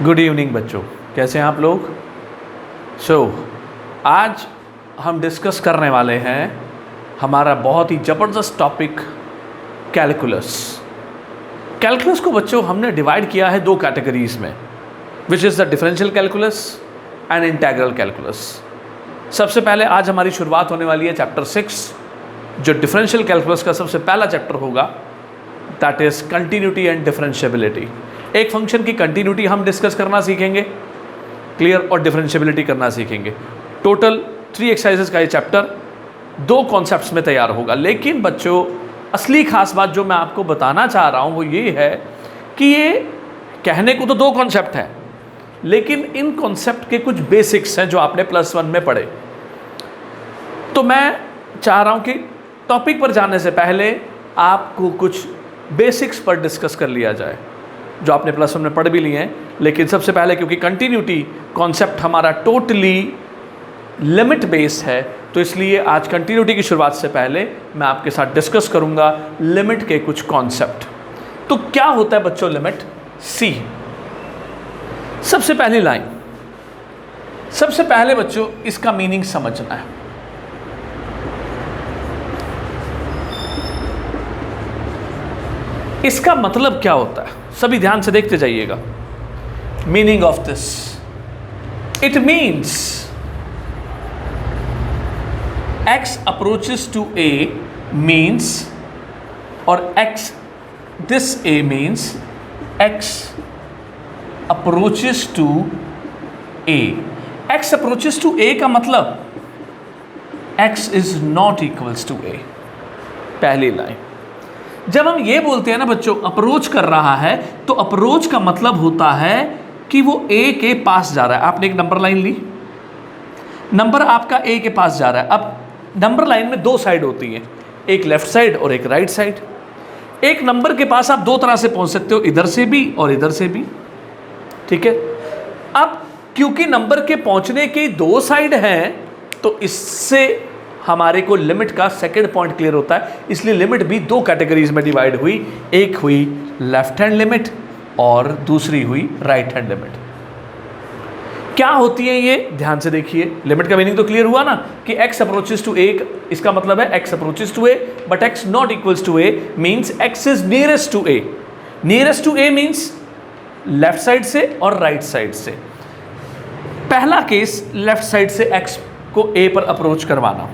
Good evening बच्चों, कैसे हैं आप लोग। आज हम डिस्कस करने वाले हैं हमारा बहुत ही ज़बरदस्त टॉपिक कैलकुलस। कैलकुलस को बच्चों हमने डिवाइड किया है दो कैटेगरीज में, which is the differential calculus and integral calculus. सबसे पहले आज हमारी शुरुआत होने वाली है चैप्टर 6, जो डिफरेंशियल कैलकुलस का सबसे पहला चैप्टर होगा, that is continuity and differentiability. एक फंक्शन की कंटिन्यूटी हम डिस्कस करना सीखेंगे, क्लियर, और डिफरेंशिएबिलिटी करना सीखेंगे। टोटल 3 एक्सरसाइजेस का ये चैप्टर 2 कॉन्सेप्ट्स में तैयार होगा। लेकिन बच्चों, असली खास बात जो मैं आपको बताना चाह रहा हूँ वो ये है कि ये कहने को तो 2 कॉन्सेप्ट हैं, लेकिन इन कॉन्सेप्ट के कुछ बेसिक्स हैं जो आपने +1 में पढ़े। तो मैं चाह रहा हूँ कि टॉपिक पर जाने से पहले आपको कुछ बेसिक्स पर डिस्कस कर लिया जाए, जो आपने +1 में पढ़ भी लिए हैं। लेकिन सबसे पहले, क्योंकि कंटिन्यूटी कॉन्सेप्ट हमारा टोटली लिमिट बेस है, तो इसलिए आज कंटिन्यूटी की शुरुआत से पहले मैं आपके साथ डिस्कस करूंगा लिमिट के कुछ कॉन्सेप्ट। तो क्या होता है बच्चों लिमिट? सी, सबसे पहली लाइन, सबसे पहले बच्चों इसका मीनिंग समझना है। इसका मतलब क्या होता है, सभी ध्यान से देखते जाइएगा। Meaning of this, it means x approaches to a means, और x, this a means x approaches to a। x approaches to a का मतलब x is not equals to a। पहली लाइन, जब हम ये बोलते हैं ना बच्चों अप्रोच कर रहा है, तो अप्रोच का मतलब होता है कि वो a के पास जा रहा है। आपने एक नंबर लाइन ली, नंबर आपका a के पास जा रहा है। अब नंबर लाइन में 2 साइड होती हैं, एक लेफ्ट साइड और एक राइट साइड। एक नंबर के पास आप 2 तरह से पहुंच सकते हो, इधर से भी और इधर से भी, ठीक है। अब क्योंकि नंबर के पहुंचने की 2 साइड हैं, तो इससे हमारे को लिमिट का सेकंड पॉइंट क्लियर होता है। इसलिए लिमिट भी 2 कैटेगरीज में डिवाइड हुई, एक हुई लेफ्ट हैंड लिमिट और दूसरी हुई राइट हैंड लिमिट। क्या होती है ये, ध्यान से देखिए। लिमिट का मीनिंग तो क्लियर हुआ ना कि x अप्रोचेस टू a, इसका मतलब है x approaches to a but x not equals to a means x is nearest to a। Nearest to a means left side से और राइट साइड से। पहला केस लेफ्ट साइड से x को a पर अप्रोच करवाना।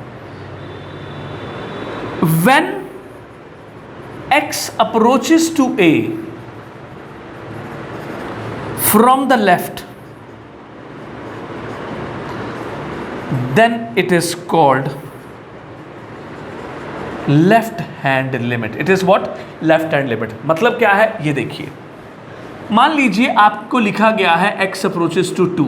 When x approaches to a from the left, then it is called left hand limit। It is what? Left hand limit। मतलब क्या है ये देखिए, मान लीजिए आपको लिखा गया है x approaches to 2।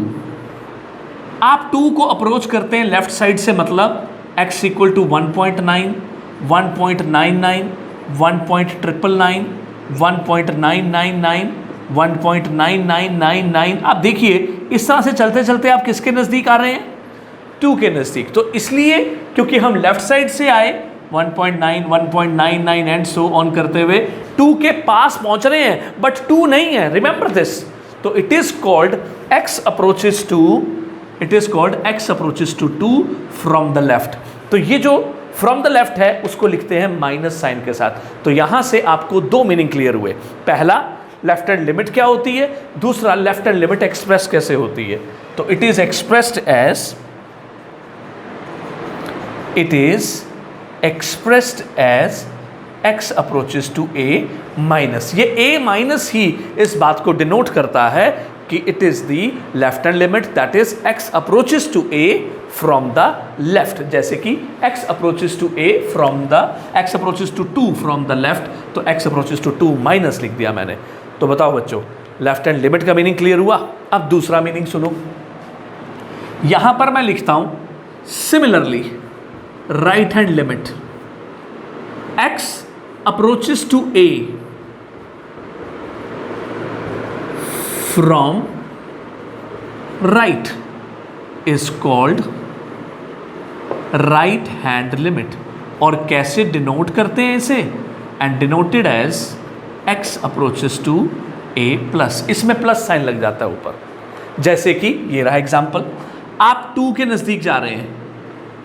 आप 2 को अप्रोच करते हैं लेफ्ट साइड से, मतलब x इक्वल टू 1.9, 1.99, 1.999, 1.999, 1.9999। आप देखिए इस तरह से चलते चलते आप किसके नज़दीक आ रहे हैं? 2 के नज़दीक। तो इसलिए क्योंकि हम लेफ्ट साइड से आए 1.9, 1.99 एंड सो ऑन करते हुए 2 के पास पहुंच रहे हैं, बट 2 नहीं है, रिमेंबर दिस। तो it is called x approaches to, it is called x approaches to 2 from the left. तो ये जो फ्रॉम द लेफ्ट है उसको लिखते हैं माइनस साइन के साथ। तो यहां से आपको 2 मीनिंग क्लियर हुए। पहला, लेफ्ट हैंड लिमिट क्या होती है, दूसरा लेफ्ट हैंड लिमिट एक्सप्रेस कैसे होती है। तो it is expressed as x approaches to a minus. ये a माइनस ही इस बात को डिनोट करता है कि it is the left hand limit, that is x approaches to a from the left. जैसे कि x approaches to a from the, x approaches to 2 from the left, तो x अप्रोचेस टू 2 माइनस लिख दिया मैंने। तो बताओ बच्चों, left hand limit का मीनिंग क्लियर हुआ। अब दूसरा मीनिंग सुनो, यहां पर मैं लिखता हूं similarly right hand limit, x approaches to a from right is called right hand limit. और कैसे डिनोट करते हैं इसे? And denoted as x approaches to a plus, इसमें प्लस साइन लग जाता है ऊपर। जैसे कि ये रहा एग्जाम्पल, आप 2 के नज़दीक जा रहे हैं,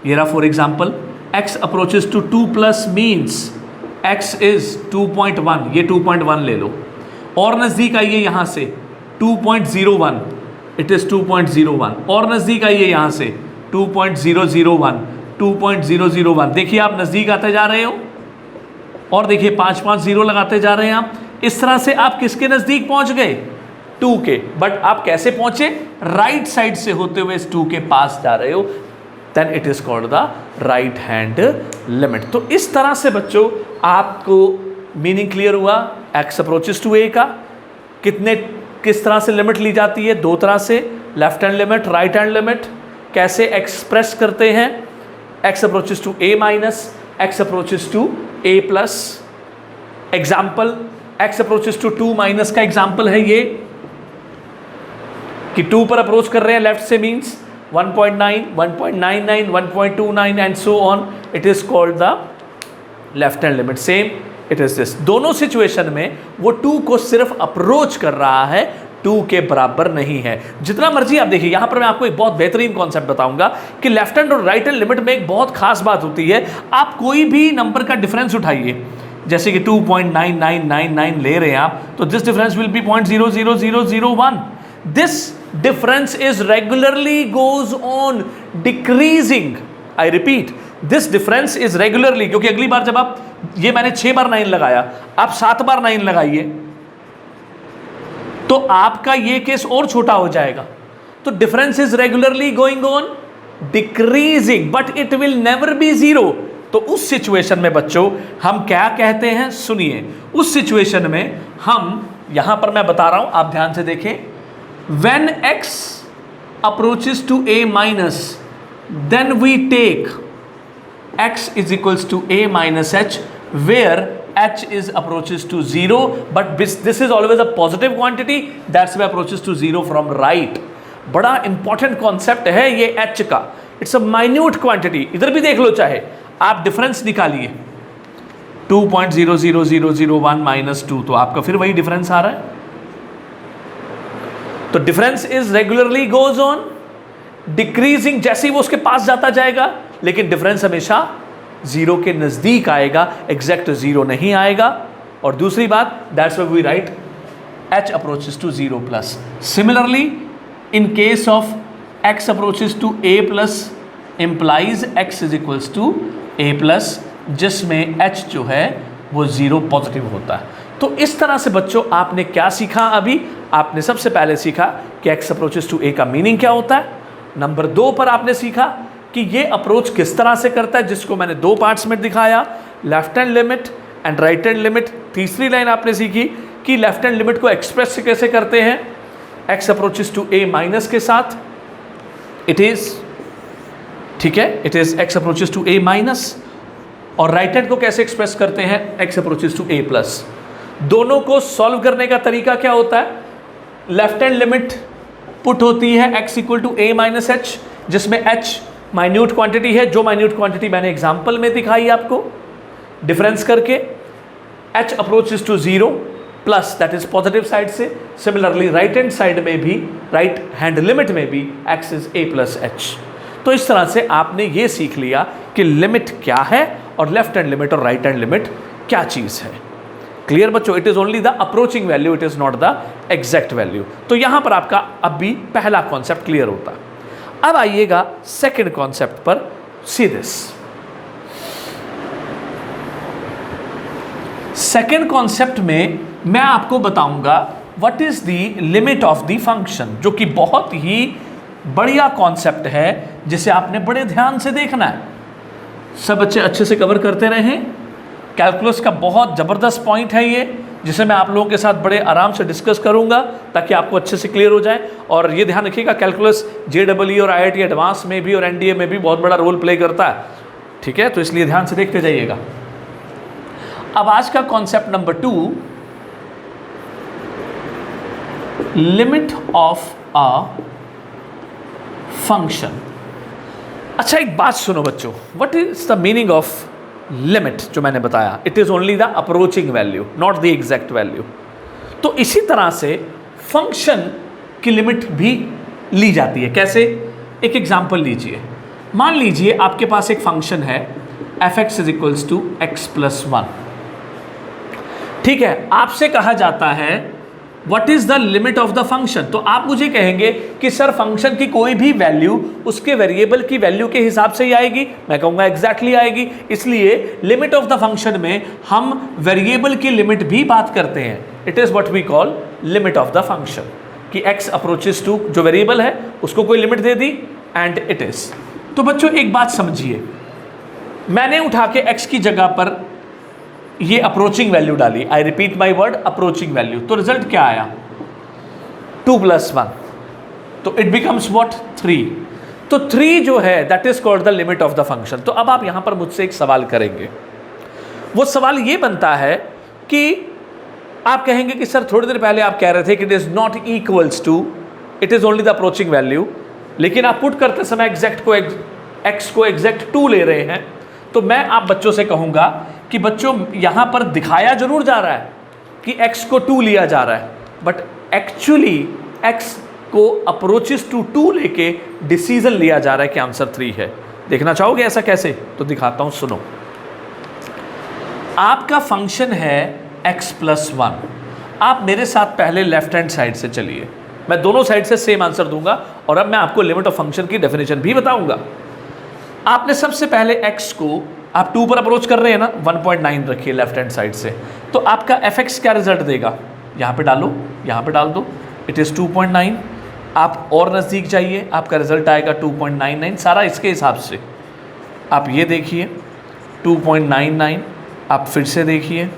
ये रहा for example x approaches to 2 plus means x is 2.1, ये 2.1 ले लो, और नज़दीक आइए यहाँ से 2.01, इट इज़ 2.01, और नज़दीक आइए यहाँ से 2.001, 2.001। देखिए आप नज़दीक आते जा रहे हो, और देखिए 5 0 लगाते जा रहे हैं आप। इस तरह से आप किसके नज़दीक पहुँच गए? 2 के। बट आप कैसे पहुँचे? राइट साइड से होते हुए इस 2 के पास जा रहे हो, then it is called the right hand limit. तो इस तरह से बच्चों आपको मीनिंग क्लियर हुआ x अप्रोचेस टू a का। किस तरह से लिमिट ली जाती है? 2 तरह से, left hand limit, right hand limit. कैसे एक्सप्रेस करते हैं? x approaches to a minus, x approaches to a plus. Example x approaches to 2 minus का एग्जाम्पल है ये कि 2 पर अप्रोच कर रहे हैं लेफ्ट से, means 1.9, 1.99, 1.29 and so on, it is called the left hand limit. Same it is this. दोनों सिचुएशन में वो 2 को सिर्फ अप्रोच कर रहा है, 2 के बराबर नहीं है। जितना मर्जी आप देखिए, यहां पर मैं आपको एक बहुत बेहतरीन कॉन्सेप्ट बताऊंगा कि लेफ्ट हैंड और राइट हैंड लिमिट में एक बहुत खास बात होती है। आप कोई भी नंबर का डिफरेंस उठाइए, जैसे कि 2.9999 ले रहे हैं आप, तो this difference will be 0.00001। This difference is regularly goes on decreasing. I repeat, this difference is regularly, क्योंकि अगली बार जब आप, ये मैंने 6 बार 9 लगाया, आप 7 बार 9 लगाइए तो आपका ये केस और छोटा हो जाएगा। तो difference is regularly going on decreasing but it will never be 0। तो उस सिचुएशन में बच्चों हम क्या कहते हैं? सुनिए, उस सिचुएशन में हम, यहां पर मैं बता रहा हूं, आप ध्यान से देखें, when x approaches to a minus, then we take x is equals to a minus h, where h is approaches to 0, but this is always a positive quantity, that's why approaches to 0 from right। बड़ा important concept है ये h का, it's a minute quantity. इधर भी देख लो, चाहे आप difference निकालिए 2.00001 माइनस 2, तो आपका फिर वही डिफरेंस आ रहा है। तो difference is regularly goes on decreasing, जैसे ही वो उसके पास जाता जाएगा, लेकिन डिफरेंस हमेशा 0 के नजदीक आएगा, एग्जैक्ट 0 नहीं आएगा। और दूसरी बात, that's why we write h approaches to 0 plus. Similarly in case of x approaches to a plus implies x is equals to a plus, जिसमें h जो है वो 0 पॉजिटिव होता है। तो इस तरह से बच्चों आपने क्या सीखा? अभी आपने सबसे पहले सीखा कि x अप्रोचेस टू a का मीनिंग क्या होता है। नंबर 2 पर आपने सीखा कि ये अप्रोच किस तरह से करता है, जिसको मैंने 2 पार्ट्स में दिखाया, left hand limit and right hand limit. तीसरी लाइन आपने सीखी कि लेफ्ट हैंड लिमिट को एक्सप्रेस कैसे करते हैं, x approaches to a minus के साथ, इट इज, ठीक है, it is x approaches to a minus. और राइट हैंड को कैसे एक्सप्रेस करते हैं, x approaches to a plus. दोनों को सॉल्व करने का तरीका क्या होता है? लेफ्ट हैंड लिमिट पुट होती है x equal to a minus h, जिसमें h माइन्यूट क्वांटिटी है, जो माइन्यूट क्वांटिटी मैंने एग्जांपल में दिखाई आपको, डिफरेंस करके h approaches to 0 plus, that is positive side से। सिमिलरली राइट हैंड साइड में भी, राइट हैंड लिमिट में भी x is a plus h. तो इस तरह से आपने ये सीख लिया कि लिमिट क्या है और लेफ्ट हैंड लिमिट और राइट हैंड लिमिट क्या चीज़ है। क्लियर बच्चों? It is only the approaching value, it is not the exact value. तो यहां पर आपका अब भी पहला कॉन्सेप्ट क्लियर होता है। अब आइएगा सेकंड कॉन्सेप्ट पर। सी दिस, सेकंड कॉन्सेप्ट में मैं आपको बताऊंगा what is the limit of the function, जो कि बहुत ही बढ़िया कॉन्सेप्ट है जिसे आपने बड़े ध्यान से देखना है। सब बच्चे अच्छे से कवर करते रहें। कैलकुलस का बहुत ज़बरदस्त पॉइंट है ये, जिसे मैं आप लोगों के साथ बड़े आराम से डिस्कस करूंगा ताकि आपको अच्छे से क्लियर हो जाए। और ये ध्यान रखिएगा, कैलकुलस JEE और IIT एडवांस में भी और NDA में भी बहुत बड़ा रोल प्ले करता है, ठीक है? तो इसलिए ध्यान से देखते जाइएगा। अब आज का concept number 2, limit of a function. अच्छा एक बात सुनो बच्चों, what is the meaning of limit? जो मैंने बताया, it is only the approaching value, not the exact value. तो इसी तरह से फंक्शन की लिमिट भी ली जाती है। कैसे? एक एग्जांपल लीजिए। मान लीजिए आपके पास एक फंक्शन है f(x = x+1), ठीक है। आपसे कहा जाता है what is the limit of the function. तो आप मुझे कहेंगे कि सर फंक्शन की कोई भी वैल्यू उसके वेरिएबल की वैल्यू के हिसाब से ही आएगी। मैं कहूंगा एग्जैक्टली आएगी। इसलिए लिमिट ऑफ द फंक्शन में हम वेरिएबल की लिमिट भी बात करते हैं। It is what we call limit of the function, कि x अप्रोचेस टू, जो वेरिएबल है उसको कोई लिमिट दे दी एंड इट इज। तो बच्चों एक बात समझिए, मैंने उठा के x की जगह पर ये अप्रोचिंग वैल्यू डाली। I repeat my word, approaching value. तो रिजल्ट क्या आया? 2 + 1, तो इट बिकम्स व्हाट? 3। तो 3 जो है that is called the limit of the function. तो अब आप यहां पर मुझसे एक सवाल करेंगे। वो सवाल ये बनता है कि आप कहेंगे कि सर थोड़ी देर पहले आप कह रहे थे कि it is not equals to, it is only the approaching value, लेकिन आप पुट करते समय एक्स को एग्जैक्ट 2 ले रहे हैं। तो मैं आप बच्चों से कहूंगा कि बच्चों यहां पर दिखाया जरूर जा रहा है कि x को 2 लिया जा रहा है, बट एक्चुअली x को अप्रोचेस टू 2 लेके डिसीजन लिया जा रहा है कि आंसर 3 है। देखना चाहोगे ऐसा कैसे? तो दिखाता हूं, सुनो। आपका फंक्शन है x+1। आप मेरे साथ पहले लेफ्ट हैंड साइड से चलिए। मैं दोनों साइड से सेम आंसर दूंगा और अब मैं आपको लिमिट ऑफ फंक्शन की डेफिनेशन भी बताऊंगा। आपने सबसे पहले x को आप 2 पर अप्रोच कर रहे हैं ना, 1.9 रखिए लेफ्ट हैंड साइड से। तो आपका f(x) क्या रिजल्ट देगा? यहाँ पे डालो, यहाँ पे डाल दो, इट इज़ 2.9। आप और नज़दीक जाइए, आपका रिजल्ट आएगा 2.99। सारा इसके हिसाब से। आप ये देखिए 2.99, आप फिर से देखिए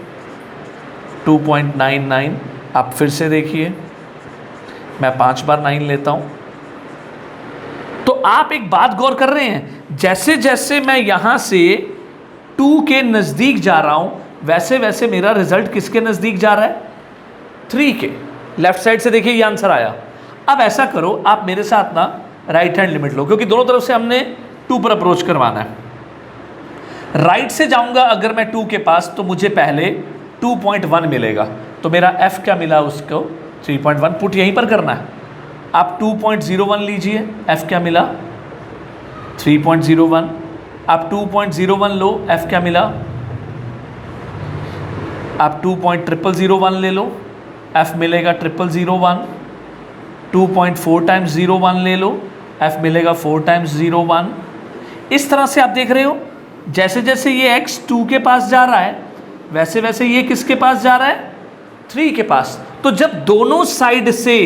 2.99, आप फिर से देखिए। मैं 5 बार 9 लेता हूँ। तो आप एक बात गौर कर रहे हैं, जैसे जैसे मैं यहाँ से 2 के नज़दीक जा रहा हूँ वैसे वैसे मेरा रिजल्ट किसके नज़दीक जा रहा है? 3 के। लेफ्ट साइड से देखिए ये आंसर आया। अब ऐसा करो, आप मेरे साथ ना राइट हैंड लिमिट लो, क्योंकि दोनों तरफ से हमने 2 पर अप्रोच करवाना है। राइट से जाऊंगा अगर मैं 2 के पास, तो मुझे पहले 2.1 मिलेगा। तो मेरा f क्या मिला उसको? 3.1। पुट यहीं पर करना है। आप 2.01 लीजिए, f क्या मिला? 3.01। आप 2.01 लो, f क्या मिला? आप 2.0001 ले लो, f मिलेगा 0001। 2.4 × 01 ले लो, f मिलेगा 4 × 01। इस तरह से आप देख रहे हो, जैसे जैसे ये x 2 के पास जा रहा है वैसे वैसे ये किसके पास जा रहा है? 3 के पास। तो जब दोनों साइड से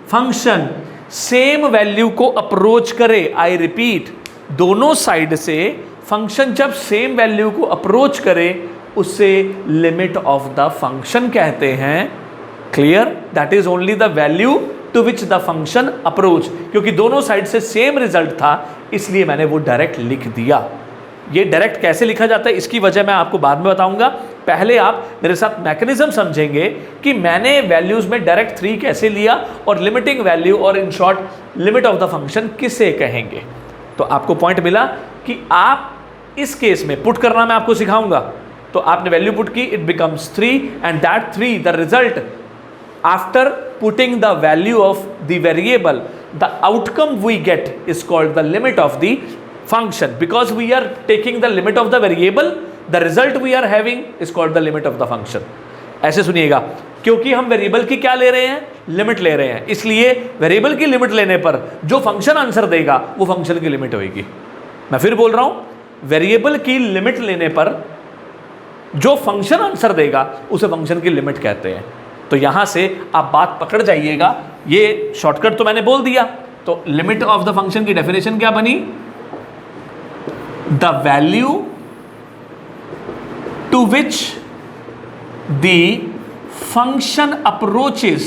फंक्शन सेम वैल्यू को अप्रोच करे, आई रिपीट, दोनों साइड से फंक्शन जब सेम वैल्यू को अप्रोच करे उसे लिमिट ऑफ द फंक्शन कहते हैं। Clear? That is only the value to which the function approach. क्योंकि दोनों साइड से सेम रिजल्ट था इसलिए मैंने वो डायरेक्ट लिख दिया। ये डायरेक्ट कैसे लिखा जाता है इसकी वजह मैं आपको बाद में बताऊंगा। पहले आप मेरे साथ मैकेनिज्म समझेंगे कि मैंने वैल्यूज में डायरेक्ट 3 कैसे लिया और लिमिटिंग वैल्यू और in short limit of the function किसे कहेंगे। तो आपको पॉइंट मिला कि आप इस केस में पुट करना मैं आपको सिखाऊंगा। तो आपने वैल्यू पुट की, it becomes 3 and that 3 the result after putting the value of the variable, the outcome we get is called the limit of the function. Because we are taking the limit of the variable, the result we are having is called the limit of the function. ऐसे सुनिएगा, क्योंकि हम variable की क्या ले रहे हैं? Limit ले रहे हैं। इसलिए वेरिएबल की लिमिट लेने पर जो फंक्शन आंसर देगा वो फंक्शन की लिमिट होगी। मैं फिर बोल रहा हूं, वेरिएबल की लिमिट लेने पर जो फंक्शन आंसर देगा उसे फंक्शन की लिमिट कहते हैं। तो यहां से आप बात पकड़ जाइएगा। ये शॉर्टकट तो मैंने बोल दिया। तो लिमिट ऑफ द फंक्शन की डेफिनेशन क्या बनी? The value to which the function approaches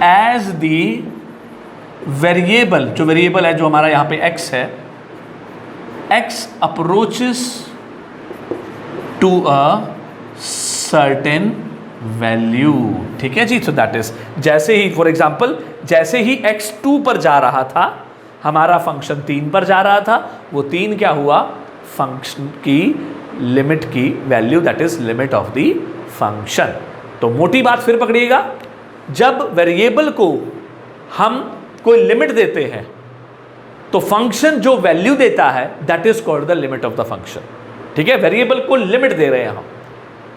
as the variable, जो वेरिएबल है जो हमारा यहां पे x है, x approaches to a certain value। ठीक है जी। so that is, जैसे ही फॉर एग्जाम्पल जैसे ही x 2 पर जा रहा था हमारा फंक्शन 3 पर जा रहा था, वो 3 क्या हुआ? फंक्शन की लिमिट की value, that is limit of the function. तो मोटी बात फिर पकड़िएगा, जब वेरिएबल को हम कोई लिमिट देते हैं तो फंक्शन जो वैल्यू देता है that is called the limit of the function. ठीक है, वेरिएबल को लिमिट दे रहे हैं हम।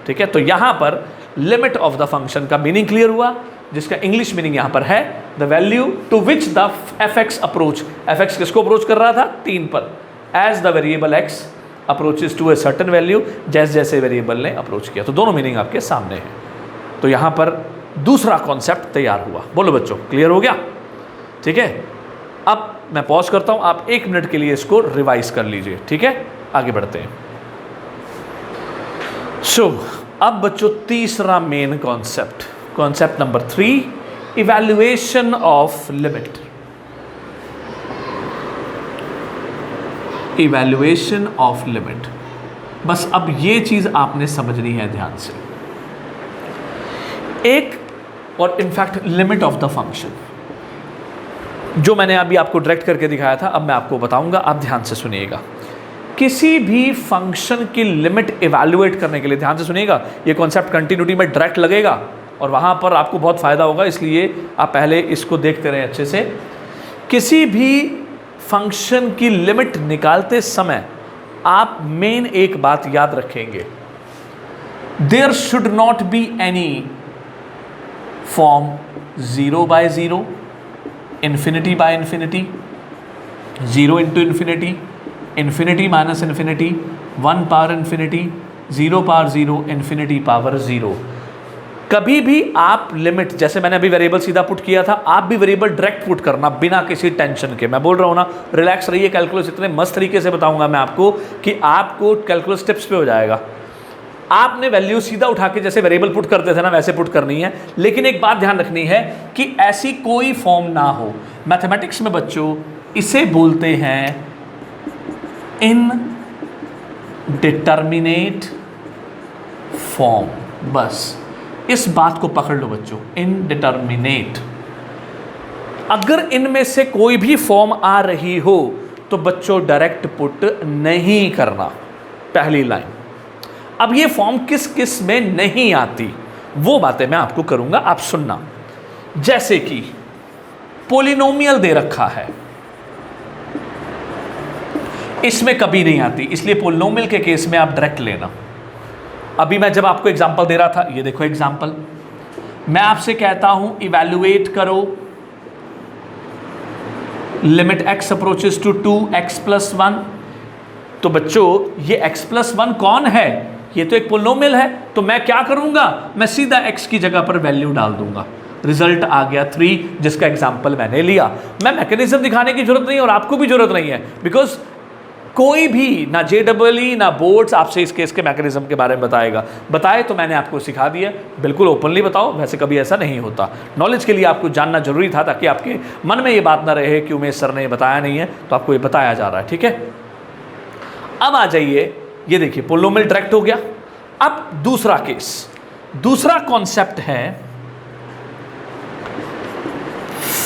ठीक है, तो यहां पर लिमिट ऑफ द फंक्शन का मीनिंग क्लियर हुआ, जिसका इंग्लिश मीनिंग यहां पर है the value to which the f x approach. F x किसको अप्रोच कर रहा था? 3 पर। As the variable x approaches to a certain value, जैसे जैसे वेरिएबल ने अप्रोच किया। तो दोनों मीनिंग आपके सामने हैं। तो यहां पर दूसरा कॉन्सेप्ट तैयार हुआ। बोलो बच्चों, क्लियर हो गया? ठीक है, अब मैं पॉज करता हूं, आप 1 मिनट के लिए इसको रिवाइज कर लीजिए। ठीक है, आगे बढ़ते हैं। अब बच्चों तीसरा main concept, concept number 3, evaluation of limit. Evaluation of limit, बस अब ये चीज आपने समझनी है ध्यान से। एक और in fact limit of the function जो मैंने अभी आपको डायरेक्ट करके दिखाया था, अब मैं आपको बताऊंगा, आप ध्यान से सुनिएगा। किसी भी फंक्शन की लिमिट इवैल्यूएट करने के लिए, ध्यान से सुनिएगा, ये कॉन्सेप्ट कंटिन्यूटी में डायरेक्ट लगेगा और वहाँ पर आपको बहुत फ़ायदा होगा, इसलिए आप पहले इसको देखते रहें अच्छे से। किसी भी फंक्शन की लिमिट निकालते समय आप मेन एक बात याद रखेंगे, there should not be any form 0/0, infinity by infinity, 0 into infinity, infinity minus infinity, 1 power infinity, 0 power 0, infinity power 0। कभी भी आप लिमिट, जैसे मैंने अभी वेरिएबल सीधा पुट किया था, आप भी वेरिएबल डायरेक्ट पुट करना बिना किसी टेंशन के। मैं बोल रहा हूँ ना, रिलैक्स रहिए, कैलकुलस इतने मस्त तरीके से बताऊंगा मैं आपको कि आपको कैलकुलस टिप्स पे हो जाएगा। आपने वैल्यू सीधा उठा के जैसे वेरिएबल पुट करते थे ना, वैसे पुट करनी है, लेकिन एक बात ध्यान रखनी है कि ऐसी कोई फॉर्म ना हो। मैथमेटिक्स में बच्चों इसे बोलते हैं इनडिटर्मिनेट फॉर्म। बस इस बात को पकड़ लो बच्चों, इनडिटर्मिनेट। अगर इनमें से कोई भी फॉर्म आ रही हो तो बच्चों डायरेक्ट पुट नहीं करना, पहली लाइन। अब ये फॉर्म किस किस में नहीं आती वो बातें मैं आपको करूंगा, आप सुनना। जैसे कि पोलिनोमियल दे रखा है, इसमें कभी नहीं आती, इसलिए पोलिनोमियल के केस में आप डायरेक्ट लेना। अभी मैं जब आपको एग्जांपल दे रहा था, ये देखो एग्जांपल, मैं आपसे कहता हूं इवैल्यूएट करो limit x approaches to 2x + 1। तो बच्चों ये x + 1 कौन है? ये तो एक पोलिनोमियल है। तो मैं क्या करूंगा, मैं सीधा x की जगह पर वैल्यू डाल दूंगा, रिजल्ट आ गया 3, जिसका एग्जांपल मैंने लिया। मैं मैकेनिज्म दिखाने की जरूरत नहीं और आपको भी जरूरत नहीं है, बिकॉज कोई भी ना JEE ना बोर्ड्स आपसे इस केस के मैकेनिज्म के बारे में बताए तो मैंने आपको सिखा दिया। बिल्कुल ओपनली बताओ, वैसे कभी ऐसा नहीं होता। नॉलेज के लिए आपको जानना जरूरी था, ताकि आपके मन में ये बात ना रहे कि उमेश सर ने ये बताया नहीं है, तो आपको ये बताया जा रहा है। ठीक है, अब आ जाइए, ये देखिए पोलिनोमियल डायरेक्ट हो गया। अब दूसरा केस, दूसरा कॉन्सेप्ट है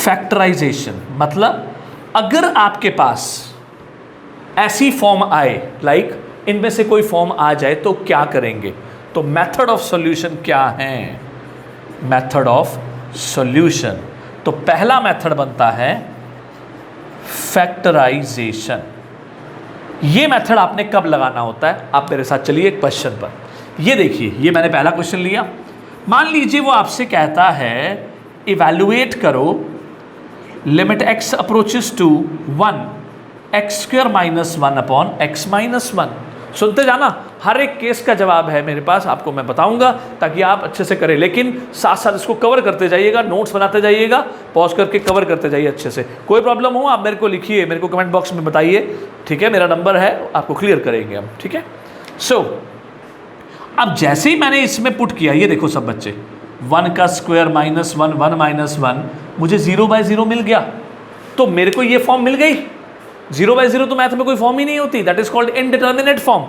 फैक्टराइजेशन। मतलब अगर आपके पास ऐसी फॉर्म आए, लाइक इनमें से कोई फॉर्म आ जाए तो क्या करेंगे? तो मेथड ऑफ सॉल्यूशन क्या है? मेथड ऑफ सॉल्यूशन, तो पहला मेथड बनता है फैक्टराइजेशन। ये मेथड आपने कब लगाना होता है? आप मेरे साथ चलिए एक क्वेश्चन पर। ये देखिए, ये मैंने पहला क्वेश्चन लिया। मान लीजिए वो आपसे कहता है इवैल्यूएट करो limit x approaches to 1 x² - 1 upon x - 1। सुनते जाना, हर एक केस का जवाब है मेरे पास, आपको मैं बताऊंगा ताकि आप अच्छे से करें, लेकिन साथ साथ इसको कवर करते जाइएगा, नोट्स बनाते जाइएगा, पॉज करके कवर करते जाइए अच्छे से। कोई प्रॉब्लम हो आप मेरे को लिखिए, मेरे को कमेंट बॉक्स में बताइए। ठीक है, मेरा नंबर है, आपको क्लियर करेंगे हम। ठीक है, अब जैसे ही मैंने इसमें पुट किया, ये देखो सब बच्चे, 1 का स्क्वायर -1 1 - 1, मुझे 0/0 मिल गया। तो मेरे को ये फॉर्म मिल गई। 0/0 तो मैथ में कोई फॉर्म ही नहीं होती, that is called indeterminate form.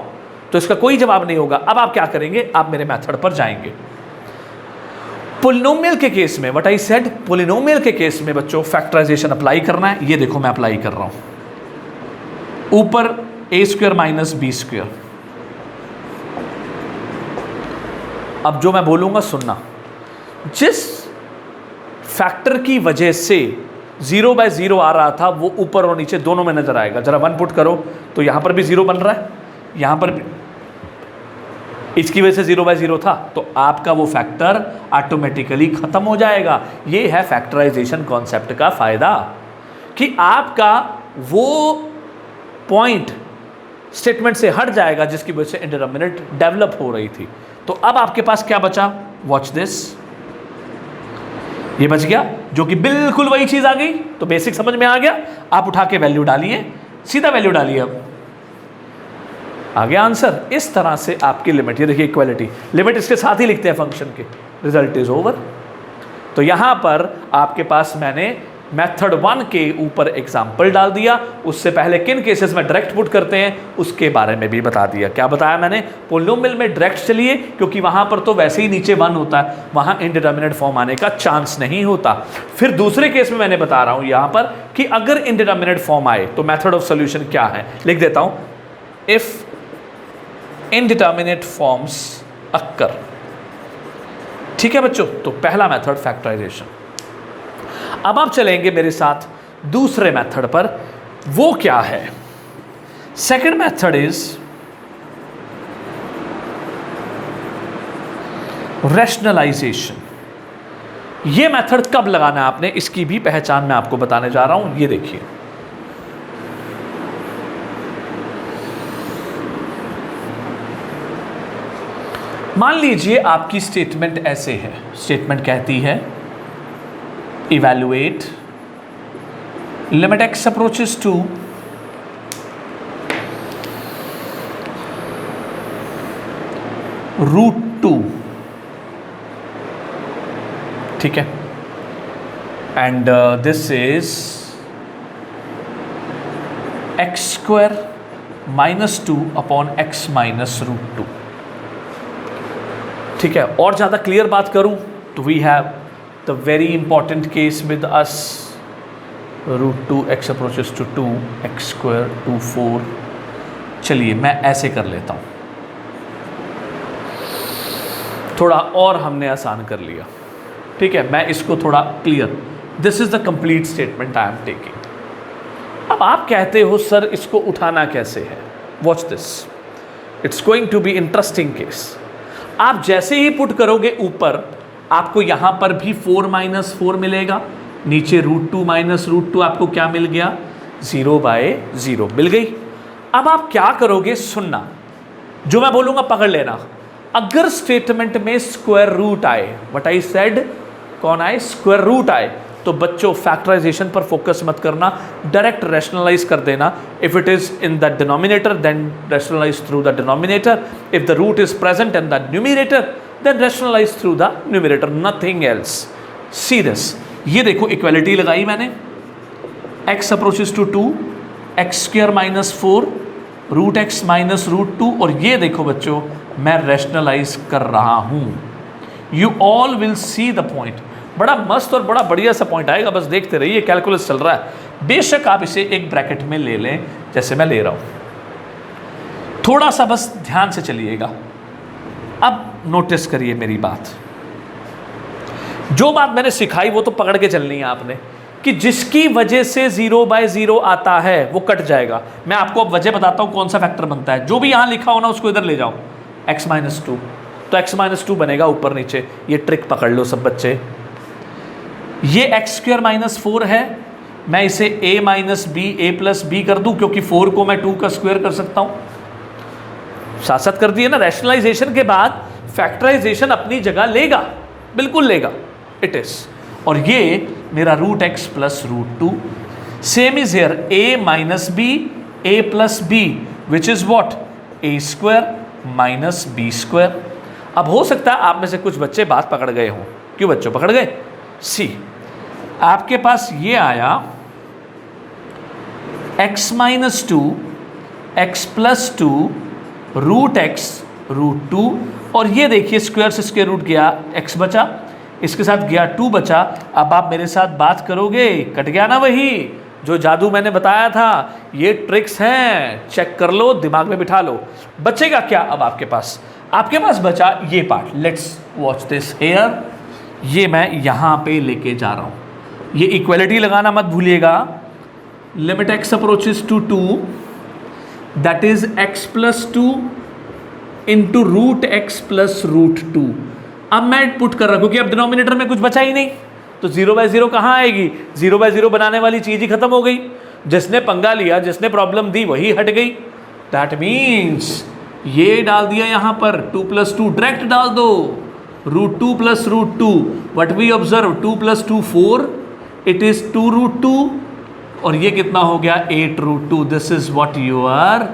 तो इसका कोई जवाब नहीं होगा। अब आप क्या करेंगे, आप मेरे मेथड पर जाएंगे। पोलिनोमियल के केस में, व्हाट आई सेड, पोलिनोमियल के केस में बच्चों फैक्टराइजेशन अप्लाई करना है। ये देखो मैं अप्लाई कर रहा हूं, ऊपर a² - b², अब जो मैं बोलूँगा सुनना। जिस फैक्टर की वजह से 0/0 आ रहा था वो ऊपर और नीचे दोनों में नजर आएगा। जरा 1 पुट करो तो यहाँ पर भी 0 बन रहा है, यहाँ पर भी, इसकी वजह से 0/0 था, तो आपका वो फैक्टर ऑटोमेटिकली खत्म हो जाएगा। ये है फैक्टराइजेशन कॉन्सेप्ट का फायदा, कि आपका वो पॉइंट स्टेटमेंट से हट जाएगा जिसकी वजह से इंडिटरमिनेट डेवलप हो रही थी। तो अब आपके पास क्या बचा, वॉच दिस, ये बच गया, जो कि बिल्कुल वही चीज आ गई। तो बेसिक समझ में आ गया, आप उठा के वैल्यू डालिए, सीधा वैल्यू डालिए, अब आ गया आंसर। इस तरह से आपकी लिमिट, ये देखिए इक्वालिटी, लिमिट इसके साथ ही लिखते हैं फंक्शन के, रिजल्ट इज ओवर। तो यहां पर आपके पास मैंने मेथड 1 के ऊपर एग्जाम्पल डाल दिया। उससे पहले किन केसेस में डायरेक्ट पुट करते हैं उसके बारे में भी बता दिया। क्या बताया मैंने, पोलिनोमियल में डायरेक्ट चलिए, क्योंकि वहां पर तो वैसे ही नीचे 1 होता है, वहां इनडिटरमिनेट फॉर्म आने का चांस नहीं होता। फिर दूसरे केस में मैंने बता रहा हूं यहां पर कि अगर इनडिटरमिनेट फॉर्म आए तो मेथड ऑफ सोल्यूशन क्या है, लिख देता हूं, इफ इनडिटरमिनेट फॉर्म्स अक्कर। ठीक है बच्चों, तो पहला मेथड फैक्टराइजेशन। अब आप चलेंगे मेरे साथ दूसरे मेथड पर, वो क्या है, सेकंड मेथड इज रैशनलाइजेशन। ये मेथड कब लगाना है आपने, इसकी भी पहचान मैं आपको बताने जा रहा हूं। ये देखिए, मान लीजिए आपकी स्टेटमेंट ऐसे है, स्टेटमेंट कहती है evaluate limit x approaches to √2, ठीक है, and this is x² -2 upon x -√2। ठीक है, और ज्यादा क्लियर बात करूं तो we have the very important case with us, √2 x approaches to 2 x² 2 4। चलिए मैं ऐसे कर लेता हूं, थोड़ा और हमने आसान कर लिया। ठीक है, मैं इसको थोड़ा clear, this is the complete statement I am taking. अब आप कहते हो सर इसको उठाना कैसे है, watch this, it's going to be interesting case. आप जैसे ही पुट करोगे ऊपर, आपको यहां पर भी 4 - 4 मिलेगा, नीचे √2 -√2 आपको क्या मिल गया, 0/0 मिल गई। अब आप क्या करोगे, सुनना, जो मैं बोलूंगा पकड़ लेना। अगर स्टेटमेंट में स्क्वायर रूट आए, व्हाट आई सेड, कौन आए, स्क्वायर रूट आए, तो बच्चों फैक्टराइजेशन पर फोकस मत करना, डायरेक्ट रैशनलाइज कर देना। If it is in the denominator then rationalize through the denominator, if the root is present in the numerator then rationalize through the numerator, nothing else. See this, ये देखो equality लगाई मैंने, x approaches to 2 x² -4 √x -√2, और ये देखो बच्चों मैं rationalise कर रहा हूं। You all will see the point, बड़ा मस्त और बड़ा बढ़िया सा पॉइंट आएगा, बस देखते रहिए, कैलकुलस चल रहा है। बेशक आप इसे एक ब्रैकेट में ले लें जैसे मैं ले रहा हूं, थोड़ा सा बस ध्यान से चलिएगा। अब नोटिस करिए मेरी बात, जो बात मैंने सिखाई वो तो पकड़ के चलनी है आपने, कि जिसकी वजह से 0/0 आता है वो कट जाएगा। मैं आपको अब वजह बताता हूं कौन सा फैक्टर बनता है, जो भी यहां लिखा हो ना उसको इधर ले जाओ, x -2, तो x -2 बनेगा ऊपर नीचे। ये ट्रिक पकड़ लो सब बच्चे, ये x² -4 है, मैं इसे a - b कर दूं, क्योंकि 4 को मैं 2 का स्क्वायर कर सकता हूं। साथ साथ कर दिए ना, रैशनलाइजेशन के बाद फैक्टराइजेशन अपनी जगह लेगा, बिल्कुल लेगा, इट इज। और ये मेरा √x +√2, same is here a - b a + b which is what, a² - b²। अब हो सकता है आप में से कुछ बच्चे बात पकड़ गए हों, क्यों बच्चों पकड़ गए, सी आपके पास ये आया x -2 x +2 √x √2, और ये देखिए स्क्वायर से स्क्वायर रूट गया, x बचा, इसके साथ गया 2 बचा। अब आप मेरे साथ बात करोगे, कट गया ना वही जो जादू मैंने बताया था। ये ट्रिक्स हैं, चेक कर लो, दिमाग में बिठा लो। बचेगा क्या अब आपके पास, आपके पास बचा ये part, let's watch this here, ये मैं यहां पे लेके जा रहा हूं। ये इक्वलिटी लगाना मत भूलिएगा। Limit x approaches to 2, that is x plus 2 into root x plus root 2। अब मैं पुट कर रहा हूं क्योंकि अब डिनोमिनेटर में कुछ बचा ही नहीं, तो 0/0 कहाँ आएगी? 0/0 बनाने वाली चीज ही खत्म हो गई। जिसने पंगा लिया, जिसने प्रॉब्लम दी, वही हट गई। दैट मीन्स ये डाल दिया यहां पर 2 + 2, डायरेक्ट डाल दो √2 + √2। What we observe, 2 + 2 4, it is 2 √2, और ये कितना हो गया? 8 √2। This is what your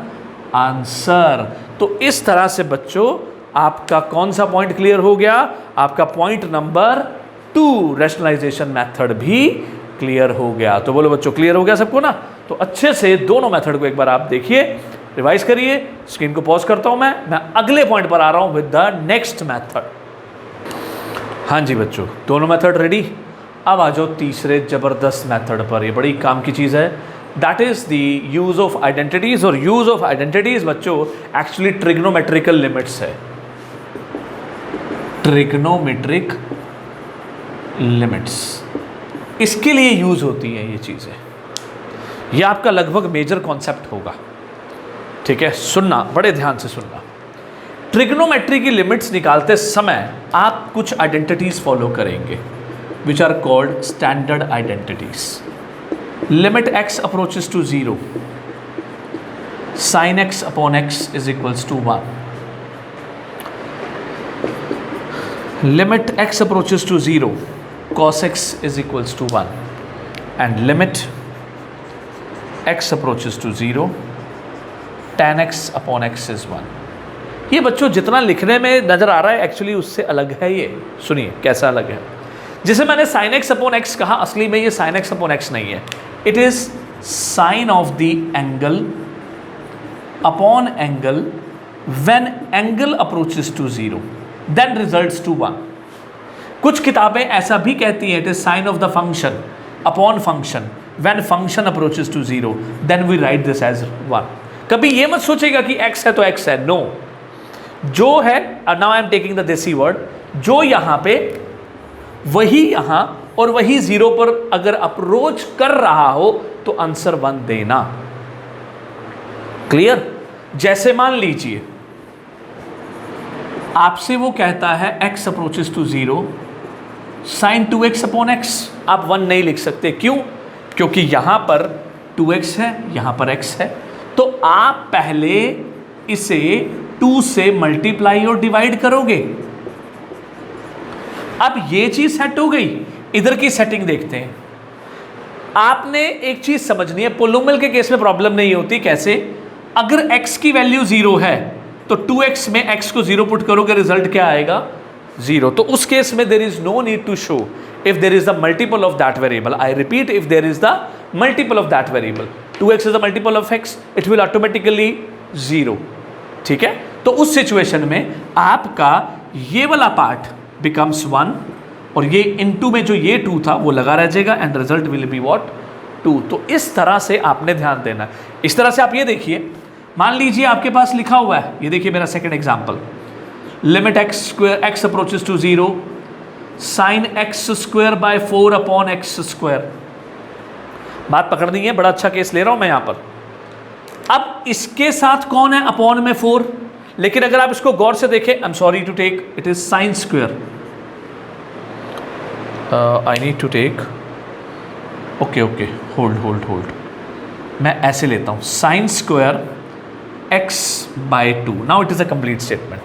answer. तो इस तरह से बच्चों आपका कौन सा पॉइंट क्लियर हो गया? आपका पॉइंट नंबर 2 रैशनलाइजेशन मेथड भी क्लियर हो गया। तो बोलो बच्चों क्लियर हो गया सबको ना? तो अच्छे से दोनों मेथड को एक बार आप देखिए, रिवाइज करिए। स्क्रीन को पॉज करता हूं मैं अगले पॉइंट पर आ रहा हूं विद द नेक्स्ट मेथड। हाँ जी बच्चों, दोनों मेथड रेडी। अब आ जाओ तीसरे जबरदस्त मेथड पर। ये बड़ी काम की चीज है, that is the use of identities. और यूज ऑफ आइडेंटिटीज बच्चों एक्चुअली ट्रिग्नोमेट्रिकल लिमिट्स है। ट्रिग्नोमेट्रिक लिमिट्स, इसके लिए यूज होती है ये चीजें। ये आपका लगभग मेजर कॉन्सेप्ट होगा, ठीक है? सुनना, बड़े ध्यान से सुनना। ट्रिग्नोमेट्री की लिमिट्स निकालते समय आप कुछ आइडेंटिटीज फॉलो करेंगे, which are called standard identities. Limit x approaches to 0, sin x upon x is equals to 1. Limit x approaches to 0, cos x is equals to 1. And limit x approaches to 0, tan x upon x is 1. ये बच्चों जितना लिखने में नजर आ रहा है actually उससे अलग है। ये सुनिए कैसा अलग है। जिसे मैंने sin x upon x कहा, असली में ये sin x upon x नहीं है। It is sine of the angle upon angle when angle approaches to 0 then results to 1। कुछ किताबें ऐसा भी कहती हैं, it is sine of the function upon function when function approaches to 0 then we write this as 1। कभी ये मत सोचेगा कि x है तो x है, नो। जो है, now I am taking the देसी वर्ड, जो यहां पे वही यहां और वही 0 पर अगर अप्रोच कर रहा हो तो आंसर 1 देना। क्लियर? जैसे मान लीजिए आपसे वो कहता है x approaches to 0 sin 2x upon x, आप 1 नहीं लिख सकते। क्यों? क्योंकि यहां पर 2x है, यहां पर x है। तो आप पहले इसे 2 से मल्टीप्लाई और डिवाइड करोगे। अब ये चीज सेट हो गई। इधर की सेटिंग देखते हैं। आपने एक चीज समझनी है, पोलोमियल के केस में प्रॉब्लम नहीं होती। कैसे? अगर x की वैल्यू 0 है तो 2x में x को 0 पुट करोगे, रिजल्ट क्या आएगा? 0। तो उस केस में there is no need to show if there is the multiple of that variable. I repeat, if there is the multiple of that variable, 2x is the multiple of x, it will automatically 0। ठीक है? तो उस situation में आपका ये वाला part becomes 1 और ये इनटू में जो ये 2 था वो लगा रह जाएगा and result will be what? 2। तो इस तरह से आपने ध्यान देना है। इस तरह से आप ये देखिए, मान लीजिए आपके पास लिखा हुआ है, ये देखिए मेरा second example, limit x approaches to 0 sin x² by 4 upon x²। बात पकड़नी है, बड़ा अच्छा केस ले रहा हूं मैं यहां पर। अब इसके साथ कौन है? अपॉन में 4। लेकिन अगर आप इसको गौर से देखें, I am sorry to take, it is sine square. I need to take, okay hold, मैं ऐसे लेता हूं, sine square x/2। Now it is a complete statement.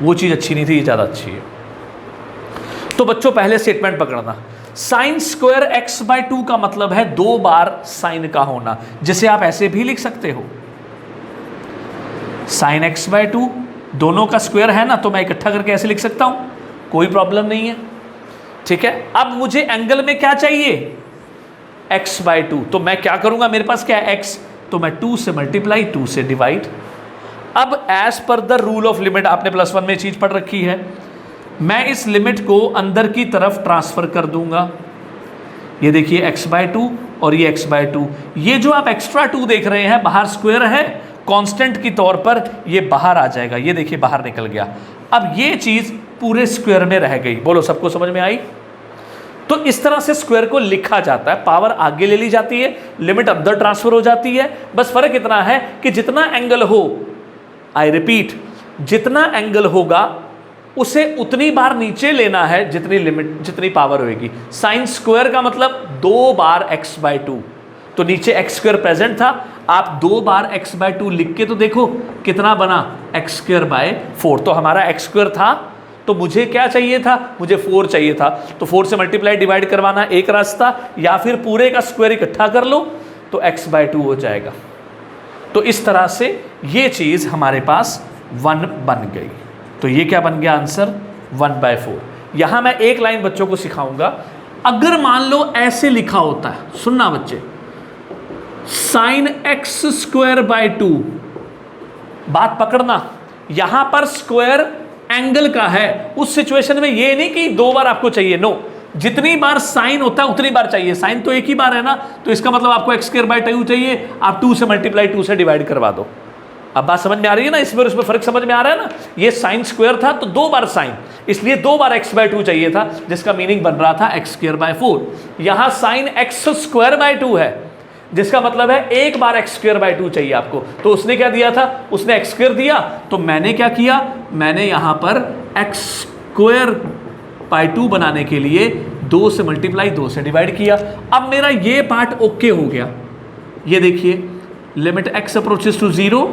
वो चीज अच्छी नहीं थी, ये ज्यादा अच्छी है। तो बच्चों पहले स्टेटमेंट पकड़ना, साइन स्क्वायर x/2 का मतलब है 2 बार साइन का होना, जिसे आप ऐसे भी लिख सकते हो, साइन x/2 दोनों का स्क्वायर है ना, तो मैं इकट्ठा करके ऐसे लिख सकता हूं, कोई प्रॉब्लम नहीं है। ठीक है? अब मुझे एंगल में क्या चाहिए? x/2। तो मैं क्या करूंगा, मेरे पास क्या है x, तो मैं 2 से मल्टीप्लाई, 2 से डिवाइड। अब as per the rule of limit, आपने +1 में चीज पढ़ रखी है, मैं इस लिमिट को अंदर की तरफ ट्रांसफर कर दूंगा। ये देखिए x/2 और ये x/2, ये जो आप एक्स्ट्रा 2 देख रहे हैं बाहर स्क्वायर है, कांस्टेंट की तौर पर ये बाहर आ जाएगा, ये देखिए बाहर निकल गया। अब ये चीज़ पूरे स्क्वायर में रह गई। बोलो सबको समझ में आई? तो इस तरह से स्क्वायर को लिखा जाता है। पावर आगे ले ली जाती है, लिमिट अंदर ट्रांसफर हो जाती है। बस फर्क इतना है कि जितना एंगल हो, आई रिपीट, जितना एंगल होगा उसे उतनी बार नीचे लेना है जितनी लिमिट, जितनी पावर होगी। साइन स्क्वायर का मतलब 2 बार x/2, तो नीचे x स्क्वायर प्रेजेंट था, आप 2 बार x/2 लिख के तो देखो कितना बना, x²/4। तो हमारा x स्क्वायर था, तो मुझे क्या चाहिए था, मुझे 4 चाहिए था। तो 4 से मल्टीप्लाई डिवाइड करवाना एक रास्ता, या फिर पूरे का स्क्वायर इकट्ठा कर लो तो x/2 हो जाएगा। तो इस तरह से ये चीज़ हमारे पास 1 बन गई। तो ये क्या बन गया आंसर, 1/4। यहाँ मैं एक लाइन बच्चों को सिखाऊंगा। अगर मान लो ऐसे लिखा होता है, सुनना बच्चे, sin x²/2, बात पकड़ना, यहां पर स्क्वायर एंगल का है। उस सिचुएशन में ये नहीं कि 2 बार आपको चाहिए, नो, जितनी बार साइन होता है उतनी बार चाहिए। साइन तो एक ही बार है ना, तो इसका मतलब आपको x²/2 चाहिए, आप 2 से मल्टीप्लाई 2 से डिवाइड करवा दो। अब बात समझ में आ रही है ना, इसमें और उसमें फर्क समझ में आ रहा है ना। ये साइन स्क्वायर था तो 2 बार साइन, इसलिए 2 बार x/2 चाहिए था, जिसका मीनिंग बन रहा था x²/4। यहां साइन x²/2 है, जिसका मतलब है 1 बार x²/2 चाहिए आपको। तो उसने क्या दिया था, उसने x² दिया, तो मैंने क्या किया, मैंने यहां पर x²/2 बनाने के लिए 2 से मल्टीप्लाई 2 से डिवाइड किया। अब मेरा ये पार्ट ओके हो गया। ये देखिए, limit x approaches to 0,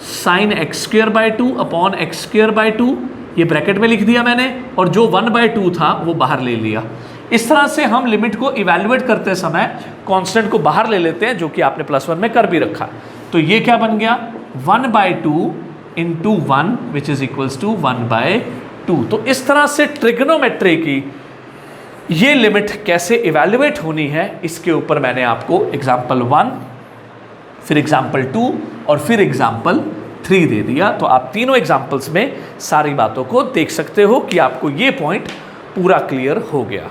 sine x²/2 upon x²/2, ये ब्रैकेट में लिख दिया मैंने, और जो 1/2 था वो बाहर ले लिया। इस तरह से हम लिमिट को इवैल्यूएट करते समय कांस्टेंट को बाहर ले लेते हैं, जो कि आपने +1 में कर भी रखा। तो ये क्या बन गया, 1/2 into 1 which is equals to 1/2। तो इस तरह से ट्रिग्नोमेट्री की ये लिमिट कैसे इवैल्यूएट होनी है, इसके ऊपर मैंने आपको एग्जाम्पल 1, फिर एग्जाम्पल 2 और फिर एग्जाम्पल 3 दे दिया। तो आप तीनों एग्जाम्पल्स में सारी बातों को देख सकते हो कि आपको ये पॉइंट पूरा क्लियर हो गया।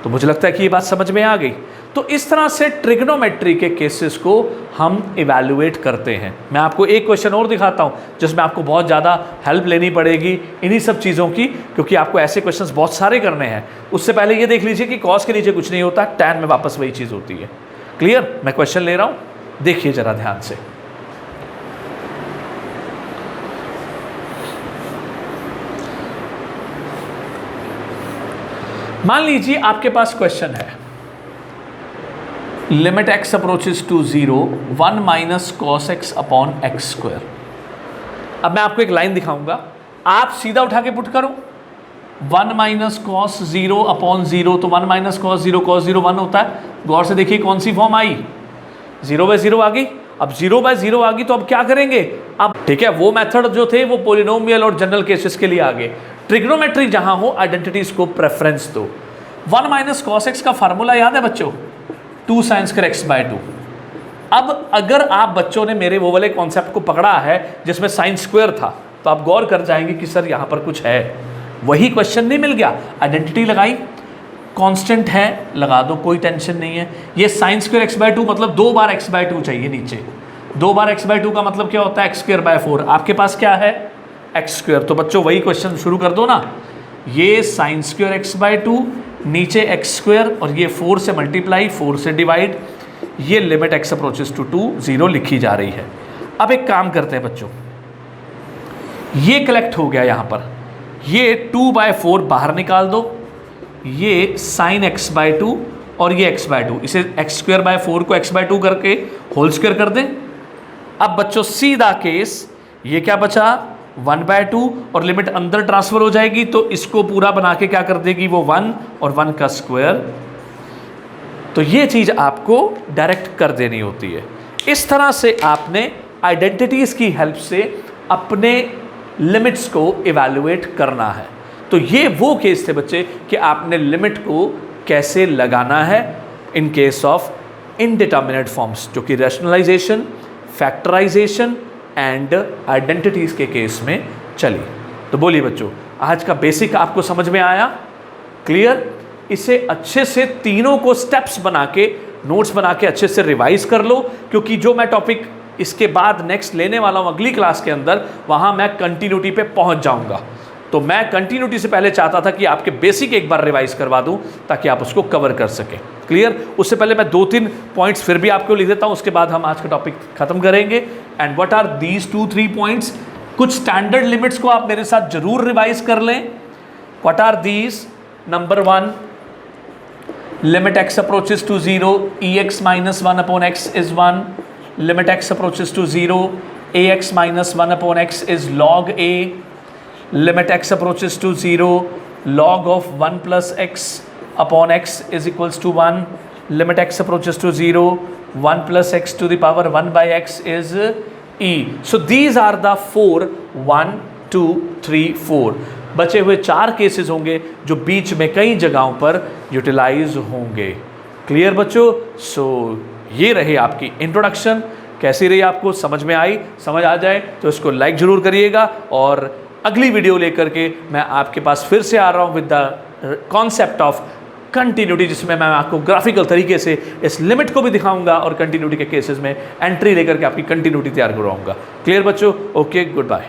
तो मुझे लगता है कि ये बात समझ में आ गई। तो इस तरह से ट्रिग्नोमेट्री के केसेस को हम इवैल्यूएट करते हैं। मैं आपको एक क्वेश्चन और दिखाता हूं जिसमें आपको बहुत ज़्यादा हेल्प लेनी पड़ेगी इन्हीं सब चीज़ों की, क्योंकि आपको ऐसे क्वेश्चंस बहुत सारे करने हैं। उससे पहले ये देख लीजिए कि कॉस के नीचे कुछ नहीं होता, टैन में वापस वही चीज़ होती है। क्लियर? मैं क्वेश्चन ले रहा हूं, देखिए जरा ध्यान से। मान लीजिए आपके पास क्वेश्चन है, limit x approaches to 0, 1 minus cos x upon x²। अब मैं आपको एक लाइन दिखाऊंगा, आप सीधा उठा के पुट करो, 1 माइनस कॉस 0 अपॉन 0, तो 1 माइनस कॉस 0, कॉस 0 1 होता है। गौर से देखिए कौन सी फॉर्म आई, 0/0 आ गई। अब 0/0 आ गई तो अब क्या करेंगे, अब ठीक है, वो मेथड जो थे वो पोलिनोमियल और जनरल केसेस के लिए आ गए। ट्रिग्नोमेट्री जहां हो, आइडेंटिटीज को प्रेफरेंस दो। 1 माइनस कॉस x का फार्मूला याद है बच्चों, 2 साइन स्क्वायर x/2। अब अगर आप बच्चों ने मेरे वो वाले कॉन्सेप्ट को पकड़ा है जिसमें साइन स्क्वायर था, तो आप गौर कर जाएंगे कि सर यहाँ पर कुछ है। वही क्वेश्चन नहीं मिल गया, आइडेंटिटी लगाई, कांस्टेंट है, लगा दो, कोई टेंशन नहीं है। ये साइन स्क्वायर x/2 मतलब 2 बार x/2 चाहिए नीचे। 2 बार x/2 का मतलब क्या होता है, x²/4। आपके पास क्या है, x²। तो बच्चों वही क्वेश्चन शुरू कर दो ना, ये साइन स्क्वायर x/2, नीचे x², और ये 4 से मल्टीप्लाई 4 से डिवाइड, ये लिमिट x अप्रोचेस टू 2 0 लिखी जा रही है। अब एक काम करते हैं बच्चों, ये कलेक्ट हो गया यहाँ पर, ये 2/4 बाहर निकाल दो, ये साइन x/2 और ये x/2, इसे x²/4 को x/2 करके होल स्क्वायर कर दें। अब बच्चों सीधा केस, ये क्या बचा, 1/2, और लिमिट अंदर ट्रांसफर हो जाएगी तो इसको पूरा बना के क्या कर देगी वो 1 और 1 का स्क्वायर। तो ये चीज़ आपको डायरेक्ट कर देनी होती है। इस तरह से आपने आइडेंटिटीज की हेल्प से अपने लिमिट्स को इवैल्यूएट करना है। तो ये वो केस थे बच्चे कि आपने लिमिट को कैसे लगाना है इन केस ऑफ इनडिटर्मिनेट फॉर्म्स, जो कि रैशनलाइजेशन, फैक्टराइजेशन एंड आइडेंटिटीज के केस में चली। तो बोलिए बच्चों, आज का बेसिक आपको समझ में आया, क्लियर? इसे अच्छे से तीनों को स्टेप्स बना के, नोट्स बना के अच्छे से रिवाइज कर लो, क्योंकि जो मैं टॉपिक इसके बाद नेक्स्ट लेने वाला हूँ अगली क्लास के अंदर, वहाँ मैं कंटिन्यूटी पे पहुँच जाऊँगा। तो मैं कंटिन्यूटी से पहले चाहता था कि आपके बेसिक एक बार रिवाइज करवा दूं ताकि आप उसको कवर कर सकें। क्लियर? उससे पहले मैं 2-3 पॉइंट्स फिर भी आपको लिख देता हूं, उसके बाद हम आज का टॉपिक खत्म करेंगे। And what are these 2-3 points? कुछ स्टैंडर्ड लिमिट्स को आप मेरे साथ जरूर रिवाइज कर लें। What are these? Number 1, limit x approaches to 0, ex minus 1 upon x is 1. Limit x approaches to 0, ax minus 1 upon x is log a. Limit x approaches to 0, log of 1 plus x upon x is equals to 1. Limit x approaches to 0, 1 plus x to the power 1 by x is e. So these are the 4, 1, 2, 3, 4. बचे हुए 4 cases होंगे जो बीच में कई जगहों पर utilise होंगे। Clear बच्चों? सो ये रही आपकी इंट्रोडक्शन। कैसी रही, आपको समझ में आई? समझ आ जाए तो इसको लाइक ज़रूर करिएगा, और अगली वीडियो लेकर के मैं आपके पास फिर से आ रहा हूँ with the concept of continuity, जिसमें मैं आपको ग्राफिकल तरीके से इस लिमिट को भी दिखाऊंगा और कंटिन्यूटी के केसेस में एंट्री लेकर के आपकी कंटिन्यूटी तैयार करवाऊंगा। क्लियर बच्चों? Okay, good bye.